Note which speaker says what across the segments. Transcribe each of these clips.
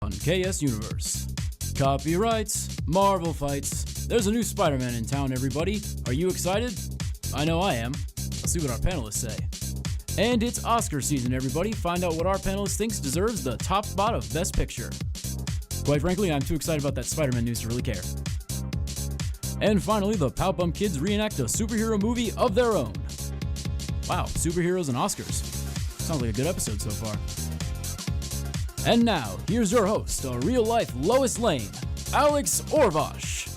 Speaker 1: on KSUniverse. Copyrights, Marvel fights. There's a new Spider-Man in town, everybody. Are you excited? I know I am. Let's see what our panelists say. And it's Oscar season, everybody. Find out what our panelist thinks deserves the top spot of Best Picture. Quite frankly, I'm too excited about that Spider-Man news to really care. And finally, the Pow Bum Kids reenact a superhero movie of their own. Wow, superheroes and Oscars. Sounds like a good episode so far. And now, here's your host, a real-life Lois Lane, Alex Orbosh.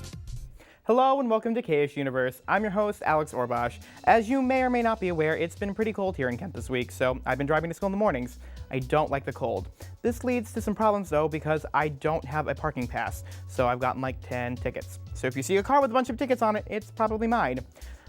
Speaker 2: Hello and welcome to KSUniverse. I'm your host, Alex Orbosh. As you may or may not be aware, it's been pretty cold here in Kent this week, so I've been driving to school in the mornings. I don't like the cold. This leads to some problems though, because I don't have a parking pass, so I've gotten like 10 tickets. So if you see a car with a bunch of tickets on it, it's probably mine.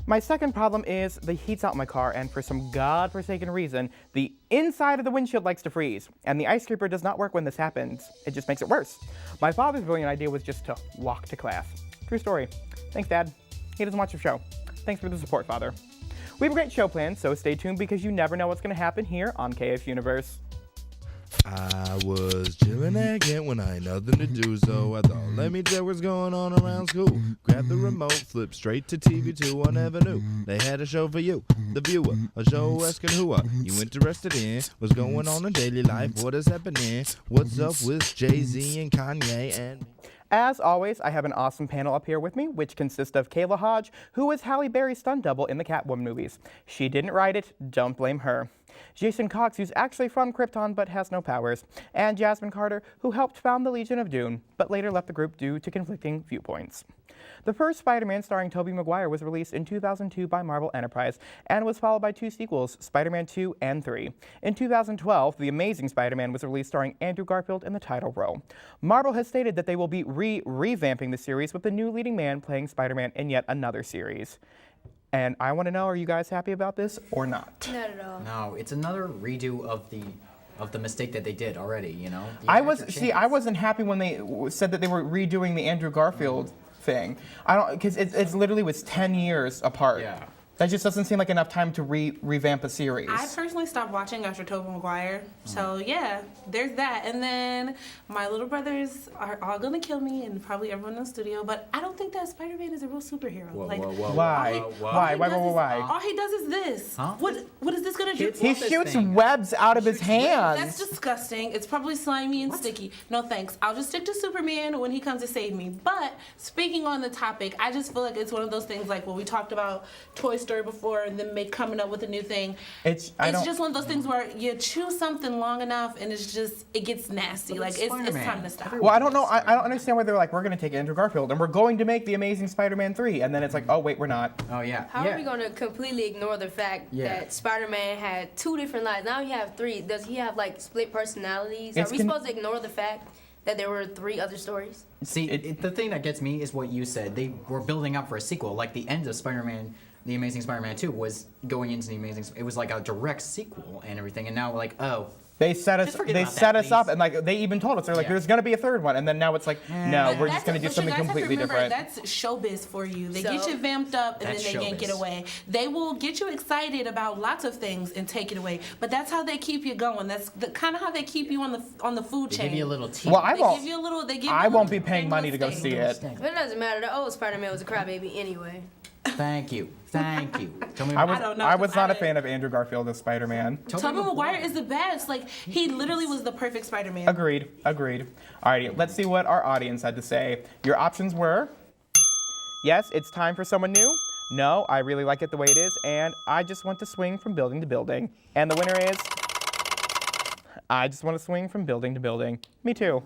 Speaker 2: My second problem is the heat's out in my car, and for some godforsaken reason, the inside of the windshield likes to freeze, and the ice scraper does not work when this happens. It just makes it worse. My father's brilliant idea was just to walk to class. True story. Thanks, Dad. He doesn't watch the show. Thanks for the support, Father. We have a great show planned, so stay tuned because you never know what's going to happen here on KSUniverse.
Speaker 3: I was chillin' at Kent when I had nothing to do, so I thought, let me tell what's going on around school. Grab the remote, flip straight to TV2, I never knew they had a show for you, the viewer, a show asking who are you interested in, what's going on in daily life, what is happening, what's up with Jay-Z and Kanye and me.
Speaker 2: As always, I have an awesome panel up here with me, which consists of Kayla Hodge, who is Halle Berry's stunt double in the Catwoman movies. She didn't write it, don't blame her. Jason Cox, who's actually from Krypton but has no powers. And Jasmine Carter, who helped found the Legion of Doom, but later left the group due to conflicting viewpoints. The first Spider-Man starring Tobey Maguire was released in 2002 by Marvel Enterprise and was followed by two sequels, Spider-Man 2 and 3. In 2012, The Amazing Spider-Man was released starring Andrew Garfield in the title role. Marvel has stated that they will be revamping the series with the new leading man playing Spider-Man in yet another series. And I want to know, are you guys happy about this or not?
Speaker 4: Not at all.
Speaker 5: No, it's another redo of the mistake that they did already, you know?
Speaker 2: I wasn't happy when they said that they were redoing the Andrew Garfield thing. Because it's literally was 10 years apart.
Speaker 5: Yeah.
Speaker 2: That just doesn't seem like enough time to revamp a series.
Speaker 4: I personally stopped watching after Tobey Maguire. So yeah, there's that. And then my little brothers are all gonna kill me and probably everyone in the studio, but I don't think that Spider-Man is a real superhero.
Speaker 2: Why? Why?
Speaker 4: All he does is this.
Speaker 5: Huh?
Speaker 4: What is this gonna do?
Speaker 2: He shoots webs out of his hands.
Speaker 4: That's disgusting. It's probably slimy and sticky. No thanks. I'll just stick to Superman when he comes to save me. But speaking on the topic, I just feel like it's one of those things like when we talked about Toy Story before and then coming up with a new thing. It's just one of those things where you chew something long enough and it gets nasty. Like it's time to stop.
Speaker 2: Well, I don't know. I don't understand why they're like, we're going to take Andrew Garfield and we're going to make The Amazing Spider-Man 3, and then it's like, oh wait, we're not.
Speaker 5: Oh yeah.
Speaker 6: How are we going to completely ignore the fact that Spider-Man had two different lives? Now you have three. Does he have like split personalities? Are we supposed to ignore the fact that there were three other stories?
Speaker 5: See, the thing that gets me is what you said. They were building up for a sequel. Like the end of Spider-Man, The Amazing Spider-Man 2 was going into The Amazing. It was like a direct sequel and everything. And now we're like, oh.
Speaker 2: They set us up, and like they even told us, they're like, there's gonna be a third one, and then now it's like, no, we're just gonna do something completely different.
Speaker 4: That's showbiz for you. They get you vamped up, and then they yank it away. They will get you excited about lots of things and take it away, but that's how they keep you going. That's kind of how they keep you on the food chain.
Speaker 5: They give you a little tease.
Speaker 2: Well,
Speaker 4: I
Speaker 2: won't be paying money to go see it.
Speaker 6: But it doesn't matter. The old Spider-Man was a crybaby anyway.
Speaker 5: Thank you. Tell me.
Speaker 2: I was not a fan of Andrew Garfield as Spider-Man.
Speaker 4: Tobey Maguire is the best. Like, he literally was the perfect Spider-Man.
Speaker 2: Agreed. Alrighty, let's see what our audience had to say. Your options were, yes, it's time for someone new. No, I really like it the way it is. And I just want to swing from building to building. And the winner is, I just want to swing from building to building. Me too.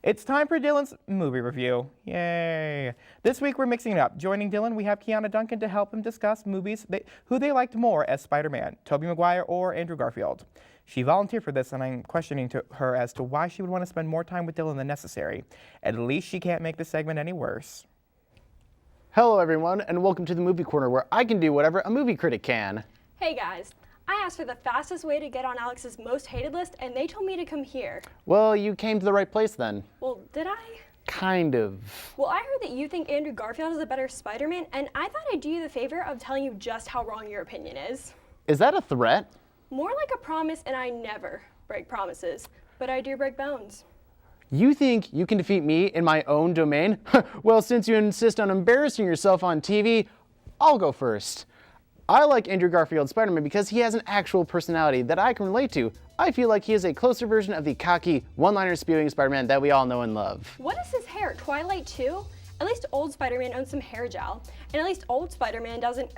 Speaker 2: It's time for Dylan's movie review. Yay. This week we're mixing it up. Joining Dylan, we have Kiana Duncan to help him discuss movies who they liked more as Spider-Man, Tobey Maguire or Andrew Garfield. She volunteered for this, and I'm questioning her as to why she would want to spend more time with Dylan than necessary. At least she can't make this segment any worse.
Speaker 7: Hello everyone, and welcome to the Movie Corner, where I can do whatever a movie critic can.
Speaker 8: Hey guys. I asked for the fastest way to get on Alex's most hated list, and they told me to come here.
Speaker 7: Well, you came to the right place then.
Speaker 8: Well, did I?
Speaker 7: Kind of.
Speaker 8: Well, I heard that you think Andrew Garfield is a better Spider-Man, and I thought I'd do you the favor of telling you just how wrong your opinion is.
Speaker 7: Is that a threat?
Speaker 8: More like a promise, and I never break promises, but I do break bones.
Speaker 7: You think you can defeat me in my own domain? Well, since you insist on embarrassing yourself on TV, I'll go first. I like Andrew Garfield's Spider-Man because he has an actual personality that I can relate to. I feel like he is a closer version of the cocky, one-liner spewing Spider-Man that we all know and love.
Speaker 8: What is his hair? Twilight too? At least old Spider-Man owns some hair gel. And at least old Spider-Man doesn't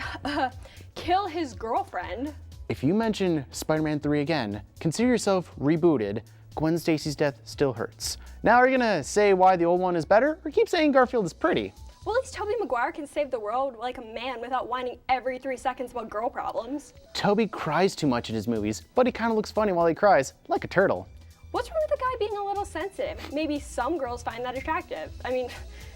Speaker 8: kill his girlfriend.
Speaker 7: If you mention Spider-Man 3 again, consider yourself rebooted. Gwen Stacy's death still hurts. Now are you gonna say why the old one is better, or keep saying Garfield is pretty?
Speaker 8: Well, at least Tobey Maguire can save the world like a man without whining every 3 seconds about girl problems.
Speaker 7: Tobey cries too much in his movies, but he kind of looks funny while he cries, like a turtle.
Speaker 8: What's wrong with the guy being a little sensitive? Maybe some girls find that attractive. I mean,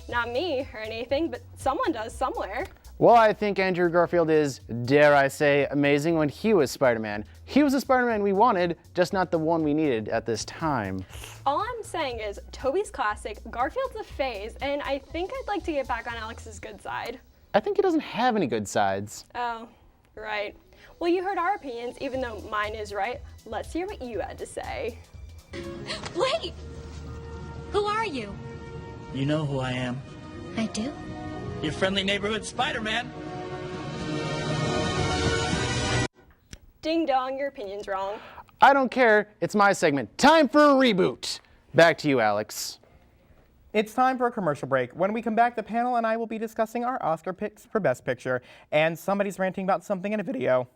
Speaker 8: not me or anything, but someone does somewhere.
Speaker 7: Well, I think Andrew Garfield is, dare I say, amazing when he was Spider-Man. He was the Spider-Man we wanted, just not the one we needed at this time.
Speaker 8: All I'm saying is, Tobey's classic, Garfield's a phase, and I think I'd like to get back on Alex's good side.
Speaker 7: I think he doesn't have any good sides.
Speaker 8: Oh, right. Well, you heard our opinions, even though mine is right. Let's hear what you had to say.
Speaker 9: Wait! Who are you?
Speaker 10: You know who I am.
Speaker 9: I do?
Speaker 10: Your friendly neighborhood Spider-Man.
Speaker 8: Ding dong, your opinion's wrong.
Speaker 7: I don't care, it's my segment. Time for a reboot. Back to you, Alex.
Speaker 2: It's time for a commercial break. When we come back, the panel and I will be discussing our Oscar picks for Best Picture, and somebody's ranting about something in a video.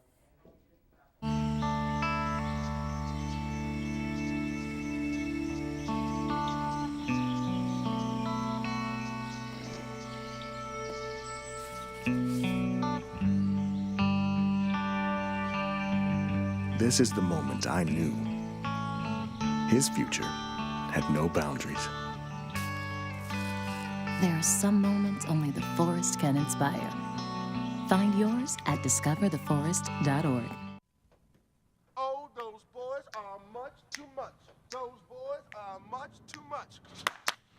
Speaker 11: This is the moment I knew his future had no boundaries.
Speaker 12: There are some moments only the forest can inspire. Find yours at discovertheforest.org.
Speaker 13: Oh, those boys are much too much. Those boys are much too much.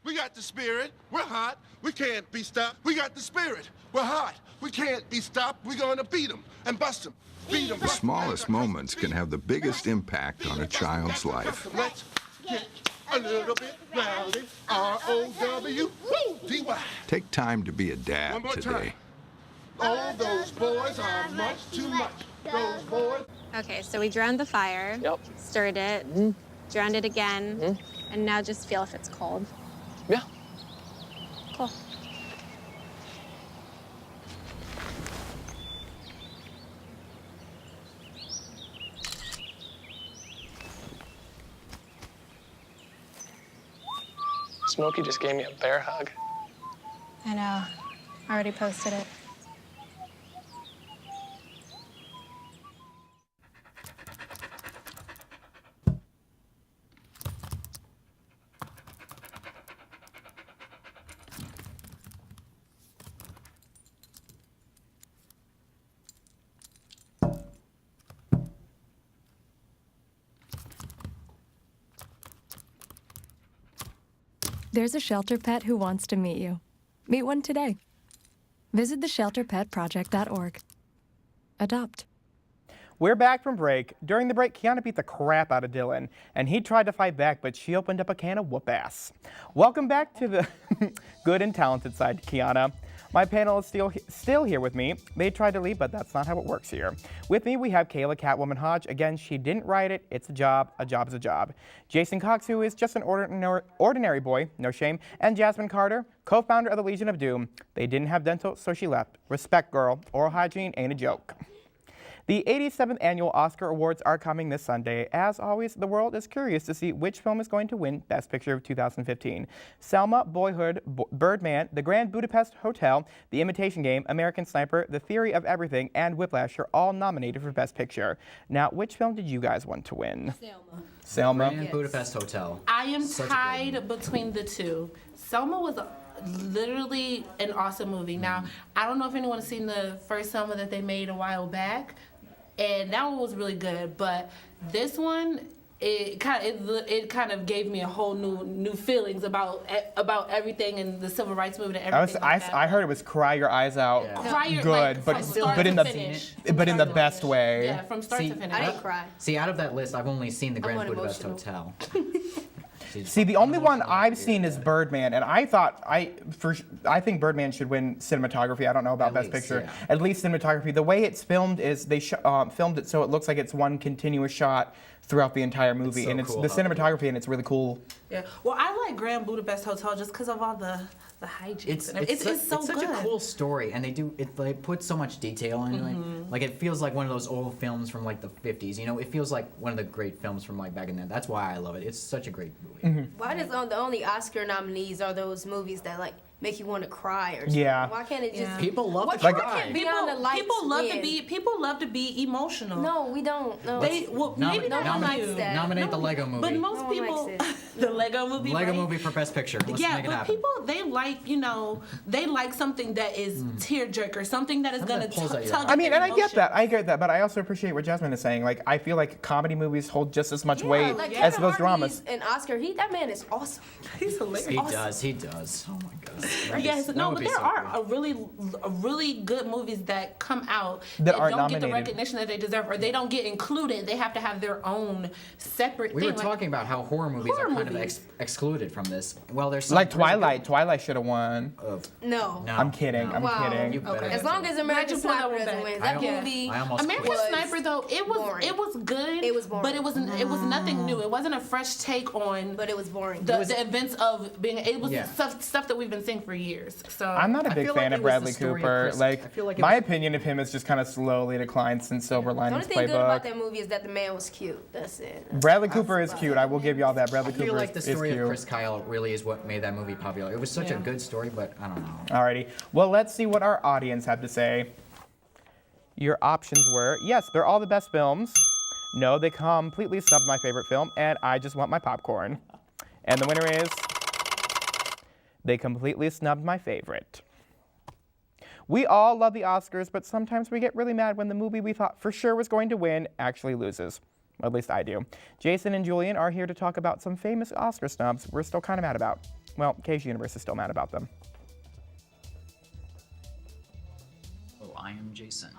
Speaker 13: We got the spirit. We're hot. We can't be stopped. We got the spirit. We're hot. We can't be stopped. We're going to beat them and bust them.
Speaker 14: The smallest moments can have the biggest impact on a child's life.
Speaker 13: Let's get a little bit rowdy. R-O-W-D-Y.
Speaker 14: Take time to be a
Speaker 13: One
Speaker 14: dad
Speaker 13: more
Speaker 14: today.
Speaker 13: time. Oh, those boys are much too much. Those boys.
Speaker 15: Okay, so we drowned the fire.
Speaker 7: Yep.
Speaker 15: Stirred it. Drowned it again. And now just feel if it's cold.
Speaker 7: Yeah.
Speaker 15: Cool.
Speaker 16: Smokey just gave me a bear hug.
Speaker 15: I know. I already posted it.
Speaker 17: There's a shelter pet who wants to meet you. Meet one today. Visit theshelterpetproject.org. Adopt.
Speaker 2: We're back from break. During the break, Kiana beat the crap out of Dylan, and he tried to fight back, but she opened up a can of whoop ass. Welcome back to the good and talented side, Kiana. My panel is still here with me. They tried to leave, but that's not how it works here. With me, we have Kayla Catwoman Hodge. Again, she didn't write it. It's a job. A job is a job. Jason Cox, who is just an ordinary boy, no shame. And Jasmine Carter, co-founder of the Legion of Doom. They didn't have dental, so she left. Respect, girl. Oral hygiene ain't a joke. The 87th Annual Oscar Awards are coming this Sunday. As always, the world is curious to see which film is going to win Best Picture of 2015. Selma, Boyhood, Birdman, The Grand Budapest Hotel, The Imitation Game, American Sniper, The Theory of Everything, and Whiplash are all nominated for Best Picture. Now, which film did you guys want to win? Selma.
Speaker 5: Grand Budapest Hotel.
Speaker 4: I am tied between the two. Selma was literally an awesome movie. Now, I don't know if anyone has seen the first Selma that they made a while back, and that one was really good. But this one, it kind of gave me a whole new feelings about everything and the civil rights movement and everything.
Speaker 2: I heard it was cry your eyes out.
Speaker 4: Yeah. Cry your,
Speaker 2: good,
Speaker 4: like,
Speaker 2: but in the best way.
Speaker 4: Yeah, from start to finish.
Speaker 6: I didn't cry.
Speaker 5: See, out of that list, I've only seen the Grand Budapest Hotel.
Speaker 2: See, the only one I've seen is Birdman, and I think Birdman should win cinematography. I don't know about Best Picture.
Speaker 5: Yeah.
Speaker 2: At least cinematography. The way it's filmed is they filmed it so it looks like it's one continuous shot throughout the entire movie,
Speaker 5: so
Speaker 2: and it's
Speaker 5: cool
Speaker 2: the
Speaker 5: how
Speaker 2: cinematography, and it's really cool.
Speaker 4: Yeah. Well, I like Grand Budapest Hotel just because of all the hijinks.
Speaker 5: It's
Speaker 4: so
Speaker 5: such
Speaker 4: good.
Speaker 5: a cool story, and they put so much detail into it. Like, it feels like one of those old films from like the 50s. You know, it feels like one of the great films from like back in then. That's why I love it. It's such a great movie.
Speaker 6: Why does the only Oscar nominees are those movies that like make you want to cry or something?
Speaker 2: Yeah.
Speaker 6: Why can't it just
Speaker 5: People love to
Speaker 6: Why
Speaker 5: cry.
Speaker 6: can't Beyond the Lights win?
Speaker 4: People love to be emotional.
Speaker 6: No, we don't. No.
Speaker 4: Maybe not
Speaker 6: one
Speaker 4: like
Speaker 6: likes
Speaker 4: you.
Speaker 6: that.
Speaker 5: Nominate the Lego movie.
Speaker 4: But most
Speaker 6: No one
Speaker 4: people,
Speaker 6: likes
Speaker 4: the Lego movie.
Speaker 5: Lego
Speaker 4: right?
Speaker 5: movie for Best Picture. Let's
Speaker 4: Yeah,
Speaker 5: make it
Speaker 4: but
Speaker 5: happen.
Speaker 4: people they like something that is tearjerker, something that is
Speaker 5: Something
Speaker 4: gonna
Speaker 5: that pulls at your
Speaker 4: tug.
Speaker 5: heart.
Speaker 2: I mean, and I get
Speaker 4: emotion.
Speaker 2: that, but I also appreciate what Jasmine is saying. Like, I feel like comedy movies hold just as much weight
Speaker 6: like
Speaker 2: as
Speaker 6: Kevin
Speaker 2: those
Speaker 6: Hart's
Speaker 2: dramas.
Speaker 6: An Oscar, that man is awesome.
Speaker 4: He's hilarious.
Speaker 5: He does. Oh my god.
Speaker 4: Yes,
Speaker 5: That
Speaker 4: no,
Speaker 5: would
Speaker 4: but
Speaker 5: be
Speaker 4: there
Speaker 5: so
Speaker 4: are
Speaker 5: cool.
Speaker 4: a really good movies that come out
Speaker 2: That aren't
Speaker 4: don't get the
Speaker 2: nominated.
Speaker 4: recognition that they deserve, or they don't get included. They have to have their own separate
Speaker 5: We
Speaker 4: thing.
Speaker 5: were talking about how horror movies are kind of excluded from this. Well, there's some
Speaker 2: Like
Speaker 5: really
Speaker 2: Twilight. Twilight should have won.
Speaker 6: No.
Speaker 2: I'm kidding. I'm kidding.
Speaker 5: You better
Speaker 6: As long as American
Speaker 4: Glad you pulled that
Speaker 6: Sniper
Speaker 4: one
Speaker 6: doesn't
Speaker 4: back.
Speaker 6: win,
Speaker 5: I
Speaker 6: that
Speaker 5: almost-
Speaker 6: movie.
Speaker 5: I almost
Speaker 4: American
Speaker 5: quit.
Speaker 4: Sniper though, it was good.
Speaker 6: It was boring.
Speaker 4: But it was nothing new. It wasn't a fresh take on.
Speaker 6: But it was boring.
Speaker 4: The events of being able
Speaker 5: Yeah.
Speaker 4: stuff that we've been seeing for years. So
Speaker 2: I'm not a
Speaker 5: I
Speaker 2: big
Speaker 5: feel
Speaker 2: fan
Speaker 5: like
Speaker 2: of
Speaker 5: it was the
Speaker 2: Bradley
Speaker 5: story of
Speaker 2: Cooper.
Speaker 5: Chris-
Speaker 2: Like,
Speaker 5: I feel like it
Speaker 2: my
Speaker 5: was-
Speaker 2: opinion of him has just kind of slowly declined since Silver
Speaker 6: The only
Speaker 2: Linings
Speaker 6: thing good about
Speaker 2: Playbook.
Speaker 6: that movie is that the man was cute. That's it.
Speaker 2: Bradley Cooper is cute. I will give y'all that. Bradley
Speaker 5: I feel
Speaker 2: Cooper
Speaker 5: like the
Speaker 2: is
Speaker 5: story of
Speaker 2: cute.
Speaker 5: Chris Kyle really is what made that movie popular. It was such a good story, but I don't know.
Speaker 2: Alrighty. Well, let's see what our audience had to say. Your options were, yes, they're all the best films. No, they completely snubbed my favorite film, and I just want my popcorn. And the winner is, they completely snubbed my favorite. We all love the Oscars, but sometimes we get really mad when the movie we thought for sure was going to win actually loses. At least I do. Jason and Julian are here to talk about some famous Oscar snubs we're still kind of mad about. Well, KSUniverse is still mad about them.
Speaker 5: Oh, I am Jason.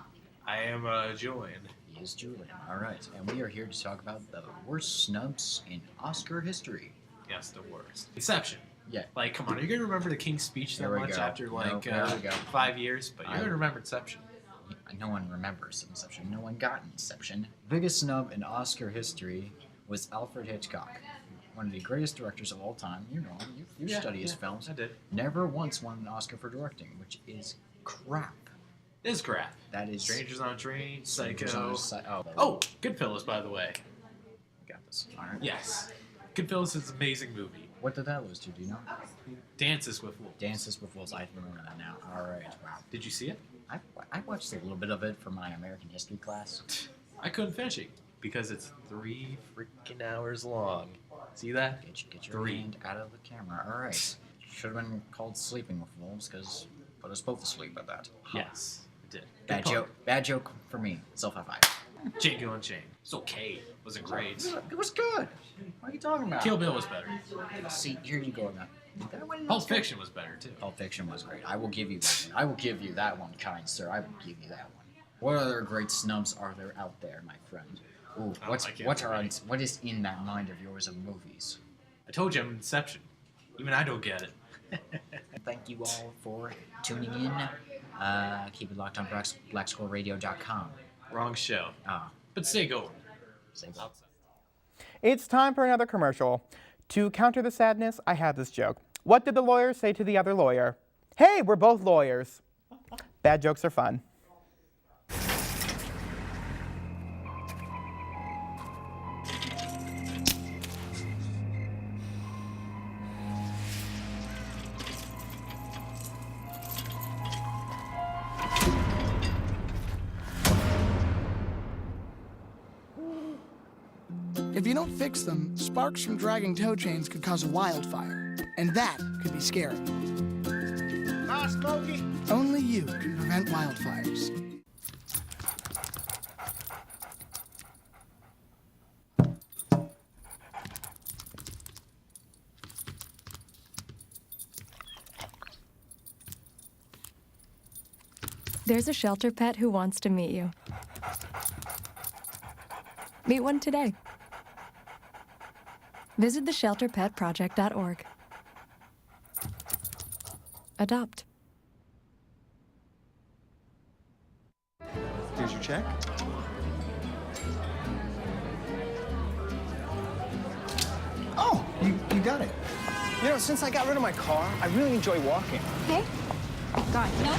Speaker 18: I am Julian.
Speaker 5: He is Julian. All right, and we are here to talk about the worst snubs in Oscar history.
Speaker 18: Yes, the worst. Inception.
Speaker 5: Yeah.
Speaker 18: Like, come on, are you gonna remember the King's Speech that
Speaker 5: There we
Speaker 18: much
Speaker 5: go.
Speaker 18: after like
Speaker 5: There we go.
Speaker 18: 5 years? But you're gonna remember Inception.
Speaker 5: No one remembers Inception. No one got Inception. Biggest snub in Oscar history was Alfred Hitchcock, one of the greatest directors of all time. You know him. You study his films.
Speaker 18: I did.
Speaker 5: Never once won an Oscar for directing, which is crap.
Speaker 18: It is crap.
Speaker 5: That is
Speaker 18: Strangers on a Train,
Speaker 5: Strangers on
Speaker 18: Psycho.
Speaker 5: a
Speaker 18: Oh, Goodfellas, by the way.
Speaker 5: Got this. All right.
Speaker 18: Yes. Goodfellas is an amazing movie.
Speaker 5: What did that lose to? Do you know?
Speaker 18: Dances with Wolves.
Speaker 5: Dances with Wolves. I remember that now. All right. Wow.
Speaker 18: Did you see it?
Speaker 5: I watched a little bit of it for my American history class.
Speaker 18: I couldn't finish it because it's 3 freaking hours long. See that?
Speaker 5: Get your hand out of the camera. All right. Should have been called Sleeping with Wolves because put us both to sleep at that.
Speaker 18: Yes, it did.
Speaker 5: Bad
Speaker 18: Good
Speaker 5: joke. Bad joke for me. Self high five.
Speaker 18: Django Unchained. It's okay. It wasn't great.
Speaker 5: It was good. What are you talking about?
Speaker 18: Kill Bill was better.
Speaker 5: See, here you go now.
Speaker 18: Pulp Fiction was better too.
Speaker 5: Pulp Fiction was great. I will give you that one. I will give you that one, kind sir. I will give you that one. What other great snubs are there out there, my friend? Ooh, what is in that mind of yours of movies?
Speaker 18: I told you I'm Inception. Even I don't get it.
Speaker 5: Thank you all for tuning in. Keep it locked on blackscoreradio.com.
Speaker 18: Wrong show. But stay going.
Speaker 5: Stay going.
Speaker 2: It's time for another commercial. To counter the sadness, I have this joke. What did the lawyer say to the other lawyer? Hey, we're both lawyers. Bad jokes are fun.
Speaker 19: If you don't fix them, sparks from dragging tow chains could cause a wildfire, and that could be scary.
Speaker 13: Hi, Smokey.
Speaker 19: Only you can prevent wildfires.
Speaker 17: There's a shelter pet who wants to meet you. Meet one today. Visit theshelterpetproject.org. Adopt.
Speaker 11: Here's your check.
Speaker 20: Oh, you got it. You know, since I got rid of my car, I really enjoy walking.
Speaker 9: Okay. God, no.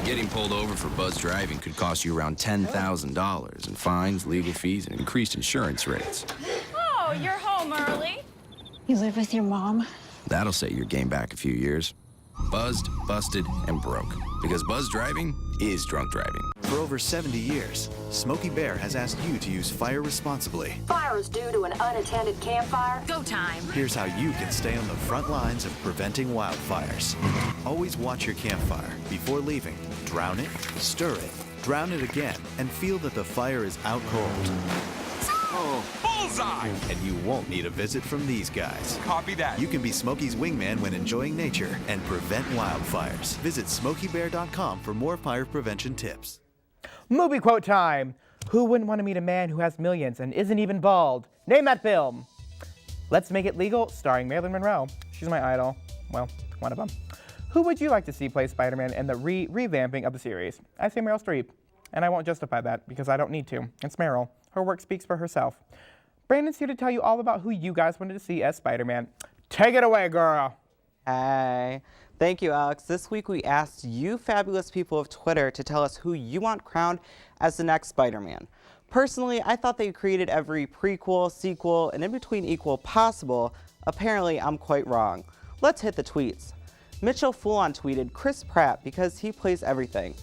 Speaker 21: Getting pulled over for buzz driving could cost you around $10,000 in fines, legal fees, and increased insurance rates.
Speaker 9: Oh, you're home early. You live with your mom?
Speaker 21: That'll set your game back a few years. Buzzed, busted, and broke. Because buzz driving is drunk driving.
Speaker 11: For over 70 years, Smokey Bear has asked you to use fire responsibly.
Speaker 22: Fire is due to an unattended campfire. Go time.
Speaker 11: Here's how you can stay on the front lines of preventing wildfires. Always watch your campfire before leaving. Drown it, stir it, drown it again, and feel that the fire is out cold.
Speaker 23: Oh, bullseye!
Speaker 11: And you won't need a visit from these guys.
Speaker 23: Copy that.
Speaker 11: You can be Smokey's wingman when enjoying nature and prevent wildfires. Visit SmokeyBear.com for more fire prevention tips.
Speaker 2: Movie quote time. Who wouldn't want to meet a man who has millions and isn't even bald? Name that film. Let's Make It Legal, starring Marilyn Monroe. She's my idol. Well, one of them. Who would you like to see play Spider-Man in the revamping of the series? I say Meryl Streep. And I won't justify that because I don't need to. It's Meryl. Her work speaks for herself. Brandon's here to tell you all about who you guys wanted to see as Spider-Man. Take it away, girl.
Speaker 24: Hey. Thank you, Alex. This week we asked you fabulous people of Twitter to tell us who you want crowned as the next Spider-Man. Personally, I thought they created every prequel, sequel, and in-between equal possible. Apparently, I'm quite wrong. Let's hit the tweets. Mitchell Foulon tweeted Chris Pratt because he plays everything.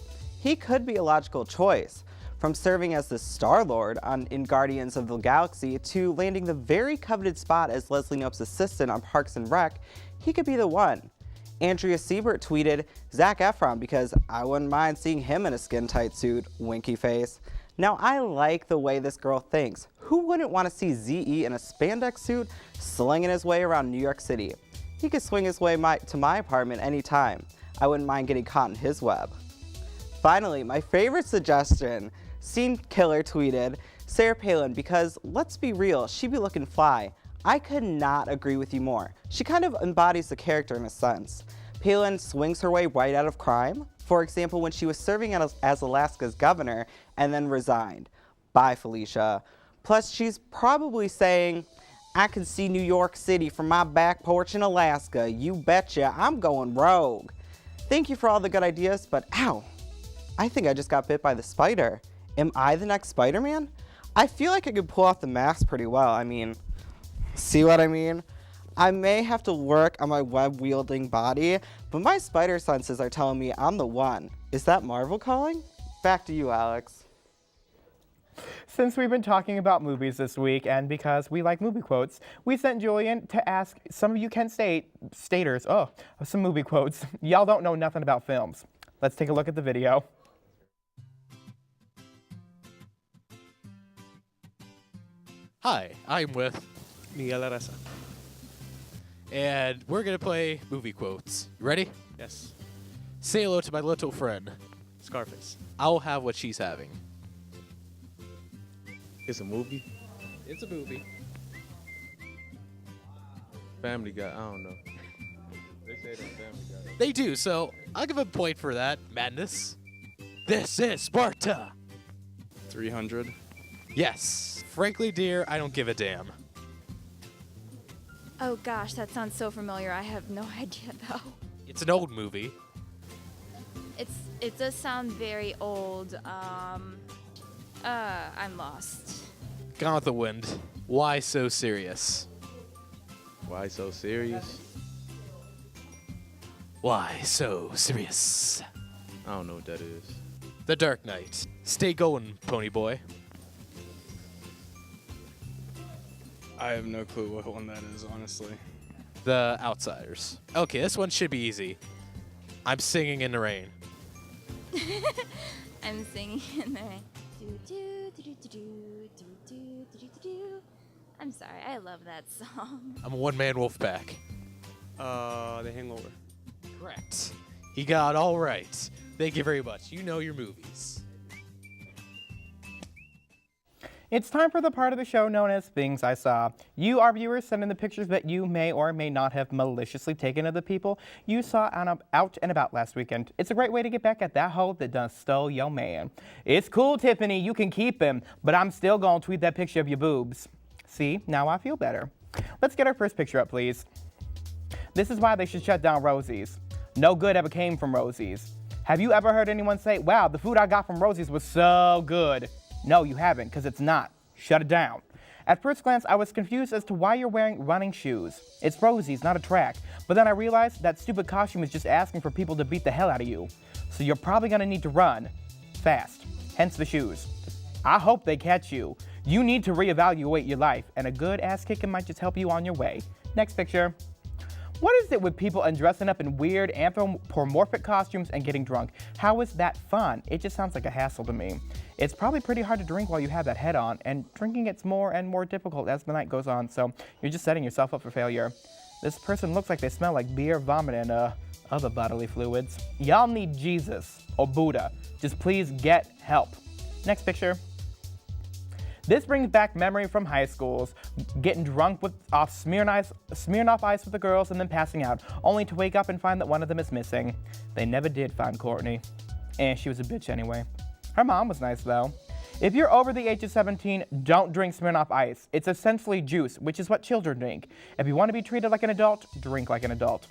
Speaker 24: He could be a logical choice. From serving as the Star-Lord in Guardians of the Galaxy to landing the very coveted spot as Leslie Knope's assistant on Parks and Rec, he could be the one. Andrea Siebert tweeted Zac Efron because I wouldn't mind seeing him in a skin-tight suit, winky face. Now I like the way this girl thinks. Who wouldn't want to see Z.E. in a spandex suit slinging his way around New York City? He could swing his way to my apartment anytime. I wouldn't mind getting caught in his web. Finally, my favorite suggestion, Scene Killer tweeted Sarah Palin because, let's be real, she be looking fly. I could not agree with you more. She kind of embodies the character in a sense. Palin swings her way right out of crime. For example, when she was serving as Alaska's governor and then resigned. Bye, Felicia. Plus, she's probably saying, I can see New York City from my back porch in Alaska. You betcha, I'm going rogue. Thank you for all the good ideas, but ow, I think I just got bit by the spider. Am I the next Spider-Man? I feel like I could pull off the mask pretty well. I mean, see what I mean? I may have to work on my web-wielding body, but my spider senses are telling me I'm the one. Is that Marvel calling? Back to you, Alex.
Speaker 2: Since we've been talking about movies this week, and because we like movie quotes, we sent Julian to ask some of you Kent Staters some movie quotes. Y'all don't know nothing about films. Let's take a look at the video.
Speaker 25: Hi, I'm with
Speaker 16: Miguel Arasa.
Speaker 25: And we're going to play movie quotes. You ready?
Speaker 16: Yes.
Speaker 25: Say hello to my little friend.
Speaker 16: Scarface.
Speaker 25: I'll have what she's having.
Speaker 16: It's a movie.
Speaker 25: It's a movie.
Speaker 16: Family Guy. I don't know. They say that Family Guy.
Speaker 25: They do, so I'll give a point for that. Madness. This is Sparta.
Speaker 16: 300.
Speaker 25: Yes. Frankly, dear, I don't give a damn.
Speaker 9: Oh gosh, that sounds so familiar. I have no idea though.
Speaker 25: It's an old movie.
Speaker 9: It does sound very old. I'm lost.
Speaker 25: Gone with the Wind. Why so serious?
Speaker 16: Why so serious?
Speaker 25: Why so serious?
Speaker 16: I don't know what that is.
Speaker 25: The Dark Knight. Stay going, pony boy.
Speaker 16: I have no clue what one that is, honestly.
Speaker 25: The Outsiders. Okay, this one should be easy. I'm singing in the rain.
Speaker 9: I'm singing in the rain. I'm sorry, I love that song.
Speaker 25: I'm a one-man wolf pack.
Speaker 16: The Hangover.
Speaker 25: Correct. He got it all right. Thank you very much. You know your movies.
Speaker 2: It's time for the part of the show known as Things I Saw. You, our viewers, send in the pictures that you may or may not have maliciously taken of the people you saw out and about last weekend. It's a great way to get back at that hoe that done stole your man. It's cool, Tiffany, you can keep him, but I'm still gonna tweet that picture of your boobs. See, now I feel better. Let's get our first picture up, please. This is why they should shut down Rosie's. No good ever came from Rosie's. Have you ever heard anyone say, wow, the food I got from Rosie's was so good? No, you haven't, because it's not. Shut it down. At first glance, I was confused as to why you're wearing running shoes. It's Rosie's, not a track. But then I realized that stupid costume is just asking for people to beat the hell out of you. So you're probably gonna need to run fast, hence the shoes. I hope they catch you. You need to reevaluate your life, and a good ass kicking might just help you on your way. Next picture. What is it with people undressing up in weird anthropomorphic costumes and getting drunk? How is that fun? It just sounds like a hassle to me. It's probably pretty hard to drink while you have that head on, and drinking gets more and more difficult as the night goes on, so you're just setting yourself up for failure. This person looks like they smell like beer, vomit, and other bodily fluids. Y'all need Jesus or Buddha. Just please get help. Next picture. This brings back memory from high schools, getting drunk off Smirnoff Ice with the girls and then passing out, only to wake up and find that one of them is missing. They never did find Courtney. And she was a bitch anyway. Her mom was nice though. If you're over the age of 17, don't drink Smirnoff Ice. It's essentially juice, which is what children drink. If you want to be treated like an adult, drink like an adult.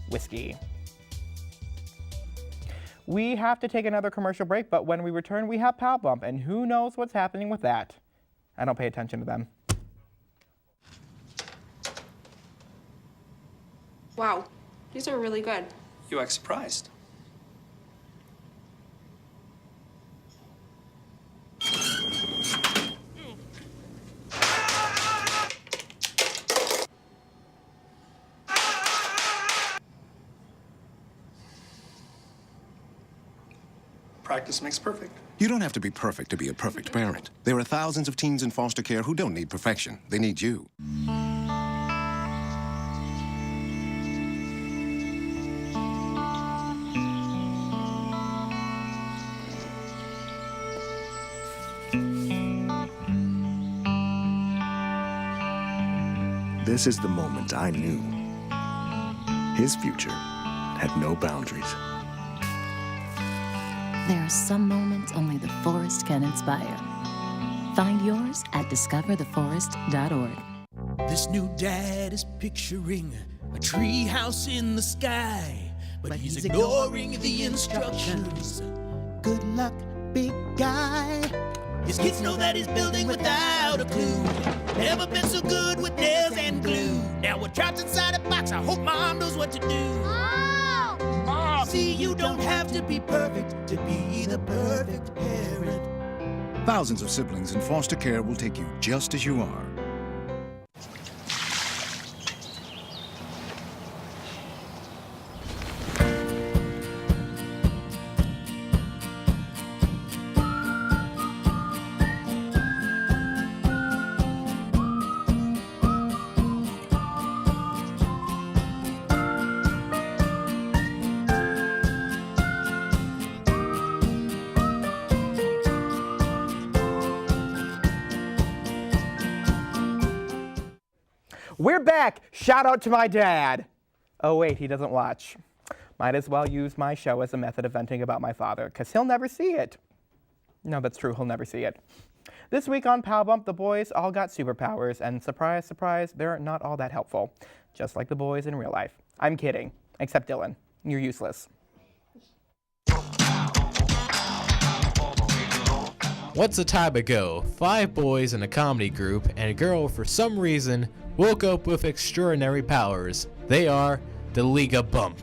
Speaker 2: Whiskey. We have to take another commercial break, but when we return, we have Pow Bump, and who knows what's happening with that. I don't pay attention to them.
Speaker 1: Wow, these are really good.
Speaker 3: You act surprised. Practice makes perfect.
Speaker 8: You don't have to be perfect to be a perfect parent. There are thousands of teens in foster care who don't need perfection. They need you.
Speaker 10: This is the moment I knew. His future had no boundaries.
Speaker 12: There are some moments only the forest can inspire. Find yours at discovertheforest.org.
Speaker 26: This new dad is picturing a tree house in the sky, but he's ignoring the instructions. Good luck, big guy. His kids know that he's building without a clue. Never been so good with nails and glue. Now we're trapped inside a box. I hope mom knows what to do. See, you don't have to be perfect to be the perfect parent.
Speaker 27: Thousands of siblings in foster care will take you just as you are.
Speaker 2: We're back! Shout out to my dad! Oh wait, he doesn't watch. Might as well use my show as a method of venting about my father, because he'll never see it. No, that's true, he'll never see it. This week on Pow Bump, the boys all got superpowers, and surprise, surprise, they're not all that helpful. Just like the boys in real life. I'm kidding. Except Dylan. You're useless.
Speaker 25: Once a time ago, 5 boys in a comedy group and a girl for some reason woke up with extraordinary powers. They are the League of Bump.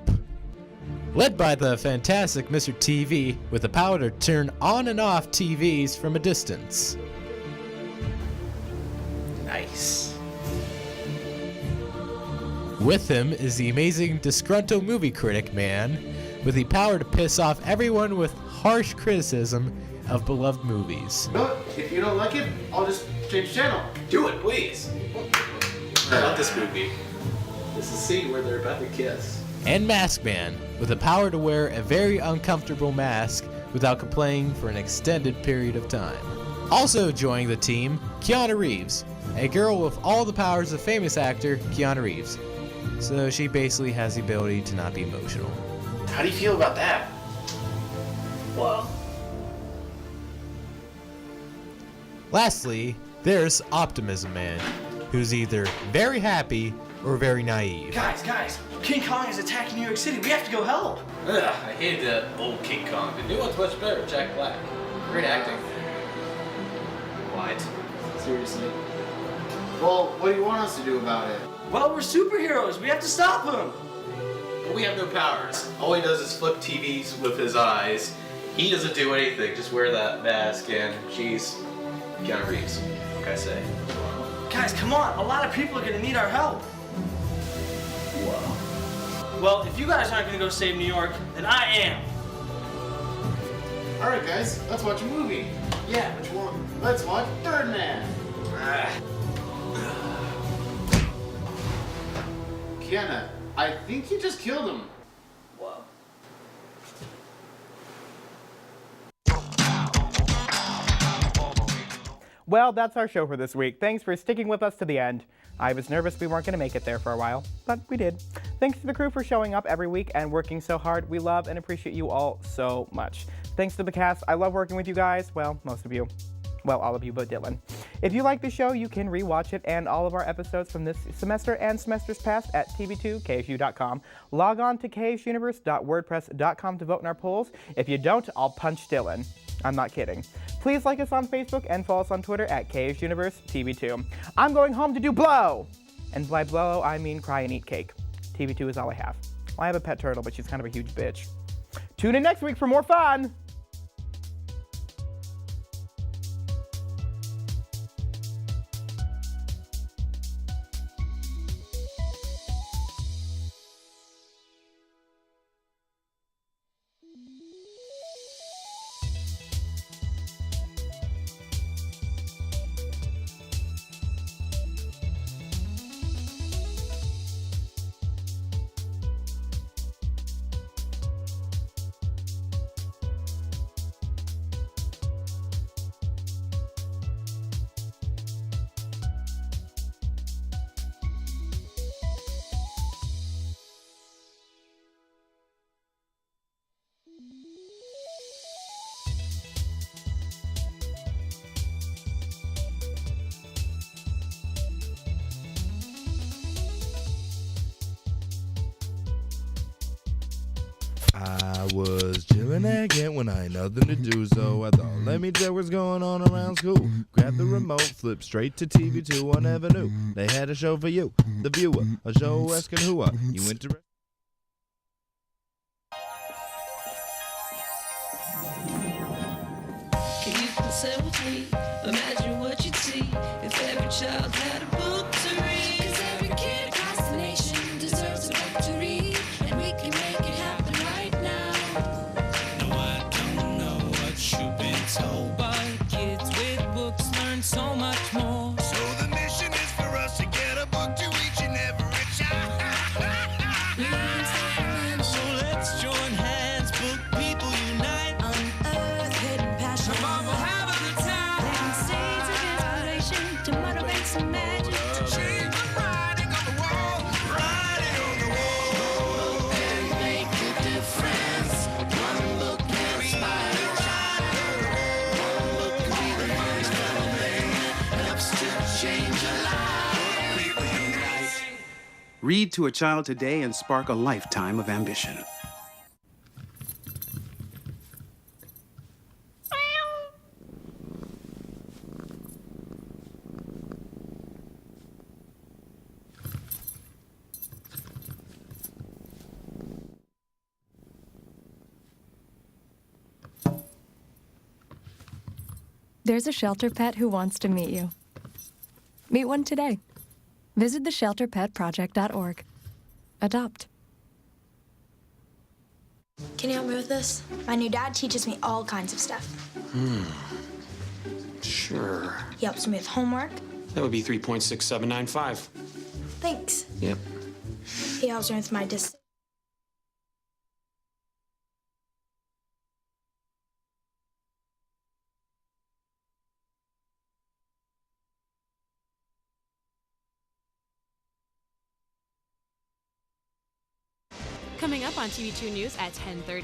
Speaker 25: Led by the fantastic Mr. TV with the power to turn on and off TVs from a distance. Nice. With him is the amazing disgruntled movie critic man with the power to piss off everyone with harsh criticism of beloved movies.
Speaker 7: No, if you don't like it, I'll just change channel.
Speaker 18: Do it, please. I love this movie. This is the scene where they're about to kiss.
Speaker 25: And Mask Man, with the power to wear a very uncomfortable mask without complaining for an extended period of time. Also joining the team, Keanu Reeves, a girl with all the powers of famous actor Keanu Reeves. So she basically has the ability to not be emotional.
Speaker 7: How do you feel about that?
Speaker 9: Well,
Speaker 25: Lastly, there's Optimism Man, who's either very happy or very naive.
Speaker 20: Guys, King Kong is attacking New York City. We have to go help.
Speaker 18: Ugh, I hated that old King Kong. The new one's much better. Jack Black. Great acting. What?
Speaker 7: Seriously. Well, what do you want us to do about it?
Speaker 20: Well, we're superheroes. We have to stop him.
Speaker 18: But we have no powers. All he does is flip TVs with his eyes. He doesn't do anything. Just wear that mask and she's Keanu Reeves. What can I say?
Speaker 20: Guys, come on. A lot of people are gonna need our help.
Speaker 18: Whoa.
Speaker 20: Well, if you guys aren't gonna go save New York, then I am.
Speaker 7: All right, guys, let's watch a movie. Yeah, which one? Let's watch Birdman. Kiana, I think you just killed him.
Speaker 20: Whoa.
Speaker 2: Well, that's our show for this week. Thanks for sticking with us to the end. I was nervous we weren't going to make it there for a while, but we did. Thanks to the crew for showing up every week and working so hard. We love and appreciate you all so much. Thanks to the cast. I love working with you guys. Well, most of you. Well, all of you but Dylan. If you like the show, you can rewatch it and all of our episodes from this semester and semesters past at tv2ksu.com. Log on to ksuniverse.wordpress.com to vote in our polls. If you don't, I'll punch Dylan. I'm not kidding. Please like us on Facebook and follow us on Twitter at KSUniverseTV2. I'm going home to do blow! And by blow, I mean cry and eat cake. TV2 is all I have. Well, I have a pet turtle, but she's kind of a huge bitch. Tune in next week for more fun!
Speaker 16: I was chillin' again when I had nothing to do, so I thought, let me check what's going on around school. Grab the remote, flip straight to TV2. I never knew they had a show for you, the viewer, a show asking who are you interested.
Speaker 4: Can you consent with me? Imagine what you'd see if every child had a book to read. 'Cause every kid across the nation deserves a book to read, and we can make it happen right now. No, I don't know what you've been told, but kids with books learn so much more. So the mission is for us to get a book to each and every child. So let's join hands, book people unite, unearth hidden passion. Come on, we'll have a good time. Planting seeds of inspiration to motivate some magic. To change the writing on the wall, writing on the wall, and make a difference. One book can inspire a child. One book can be the first thing that helps to change a life. People unite.
Speaker 5: Read to a child today and spark a lifetime of ambition.
Speaker 17: There's a shelter pet who wants to meet you. Meet one today. Visit theshelterpetproject.org. Adopt.
Speaker 6: Can you help me with this? My new dad teaches me all kinds of stuff.
Speaker 13: Sure.
Speaker 6: He helps me with homework.
Speaker 13: That would be 3.6795.
Speaker 6: Thanks.
Speaker 13: Yep.
Speaker 6: He helps me with my distance.
Speaker 11: Coming up on TV2 News at 10:30.